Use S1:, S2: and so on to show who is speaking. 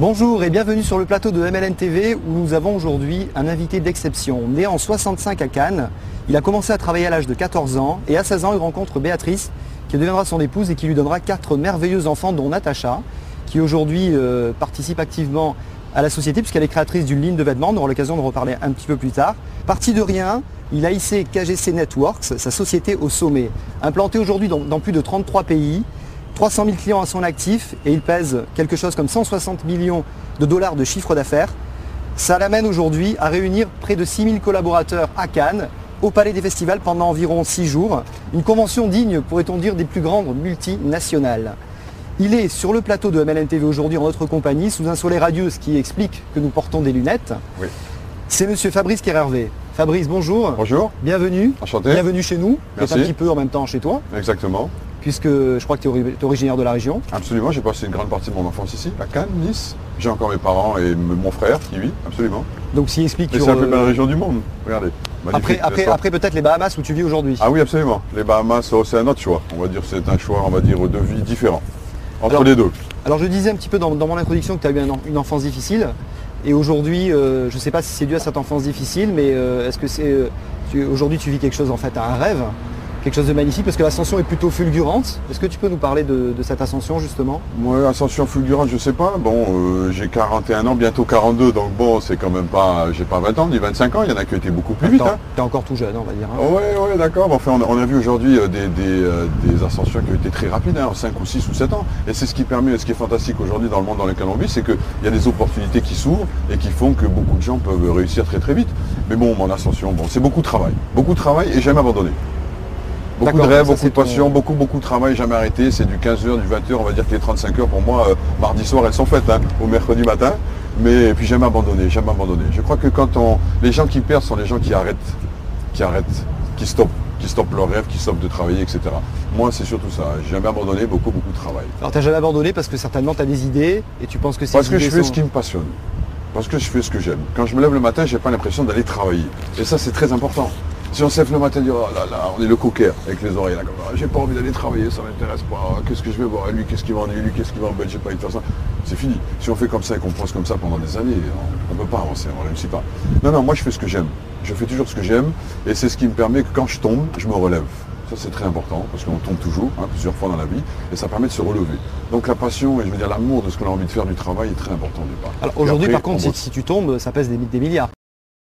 S1: Bonjour et bienvenue sur le plateau de MLN TV où nous avons aujourd'hui un invité d'exception. Né en 65 à Cannes, il a commencé à travailler à l'âge de 14 ans et à 16 ans il rencontre Béatrice qui deviendra son épouse et qui lui donnera 4 merveilleux enfants dont Natacha qui aujourd'hui participe activement à la société puisqu'elle est créatrice d'une ligne de vêtements. On aura l'occasion de reparler un petit peu plus tard. Parti de rien, il a hissé KGC Networks, sa société au sommet. Implanté aujourd'hui dans plus de 33 pays, 300 000 clients à son actif et il pèse quelque chose comme 160 millions de dollars de chiffre d'affaires. Ça l'amène aujourd'hui à réunir près de 6 000 collaborateurs à Cannes, au Palais des Festivals pendant environ 6 jours. Une convention digne, pourrait-on dire, des plus grandes multinationales. Il est sur le plateau de MLN TV aujourd'hui en notre compagnie, sous un soleil radieux, ce qui explique que nous portons des lunettes. Oui. C'est monsieur Fabrice Kerhervé. Fabrice, bonjour.
S2: Bonjour.
S1: Bienvenue.
S2: Enchanté.
S1: Bienvenue chez nous.
S2: Merci.
S1: C'est un petit peu en même temps chez toi.
S2: Exactement.
S1: Puisque je crois que tu es originaire de la région.
S2: Absolument, j'ai passé une grande partie de mon enfance ici, à Cannes, Nice. J'ai encore mes parents et mon frère qui vit, absolument.
S1: Donc s'il explique...
S2: Et c'est la plus belle région du monde, regardez.
S1: Après peut-être les Bahamas où tu vis aujourd'hui.
S2: Ah oui, absolument. Les Bahamas, c'est un autre choix. On va dire c'est un choix, on va dire, de vie différent. Entre les deux.
S1: Alors je disais un petit peu dans mon introduction que tu as eu une enfance difficile. Et aujourd'hui, je ne sais pas si c'est dû à cette enfance difficile, mais est-ce que c'est... aujourd'hui tu vis quelque chose en fait, un rêve, quelque chose de magnifique, parce que l'ascension est plutôt fulgurante. Est-ce que tu peux nous parler de cette ascension justement?
S2: Moi, ascension fulgurante, je sais pas. Bon, j'ai 41 ans, bientôt 42, donc bon, c'est quand même pas... J'ai pas 20 ans, ni 25 ans, il y en a qui ont été beaucoup plus vite.
S1: T'es encore tout jeune, on va dire.
S2: Ouais, d'accord. Bon, enfin, on a vu aujourd'hui des ascensions qui ont été très rapides, en 5 ou 6 ou 7 ans. Et c'est ce qui permet, ce qui est fantastique aujourd'hui dans le monde dans lequel on vit, c'est qu'il y a des opportunités qui s'ouvrent et qui font que beaucoup de gens peuvent réussir très très vite. Mais bon, mon ascension, bon, c'est beaucoup de travail et jamais abandonné. Beaucoup de rêves, beaucoup de passion, beaucoup de travail, jamais arrêté. C'est du 15h, du 20h, on va dire que les 35 heures pour moi, mardi soir, elles sont faites, au mercredi matin. Mais puis jamais abandonné, jamais abandonné. Je crois que les gens qui perdent sont les gens qui arrêtent, qui stoppent leurs rêves, qui stoppent de travailler, etc. Moi, c'est surtout ça. J'ai jamais abandonné, beaucoup de travail.
S1: Alors, tu n'as jamais abandonné parce que certainement tu as des idées et tu penses que c'est...
S2: Parce que je fais ce qui me passionne. Parce que je fais ce que j'aime. Quand je me lève le matin, j'ai pas l'impression d'aller travailler. Et ça, c'est très important. Si on se lève le matin et dit oh là là, on est le coquet avec les oreilles là comme ça, j'ai pas envie d'aller travailler, ça m'intéresse pas, qu'est-ce que je vais voir, lui qu'est-ce qu'il va en lui qu'est-ce qu'il va en j'ai pas envie de faire ça, c'est fini. Si on fait comme ça et qu'on pense comme ça pendant des années, on ne peut pas avancer, on ne réussit pas. Non, moi je fais ce que j'aime. Je fais toujours ce que j'aime et c'est ce qui me permet que quand je tombe, je me relève. Ça c'est très important parce qu'on tombe toujours, plusieurs fois dans la vie, et ça permet de se relever. Donc la passion et je veux dire l'amour de ce qu'on a envie de faire du travail est très important au départ.
S1: Alors aujourd'hui par contre si tu tombes, ça pèse des milliards.